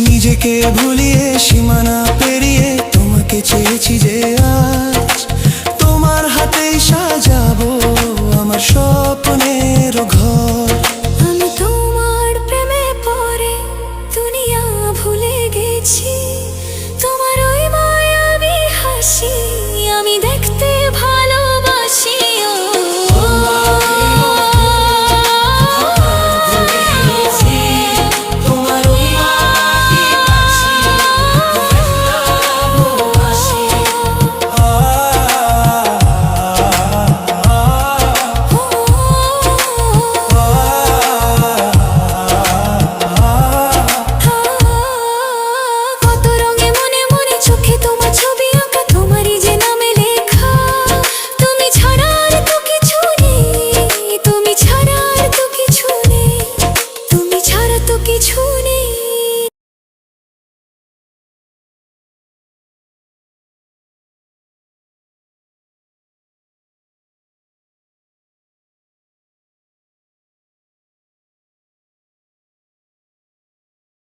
নিজেকে ভুলিয়ে সীমানা পেরিয়ে তোমাকে চেয়েছি যে আজ তোমার হাতেই সাজাবো আমার স্বপ্নের ঘর। আমি তোমার প্রেমে পড়ে দুনিয়া ভুলে গেছি।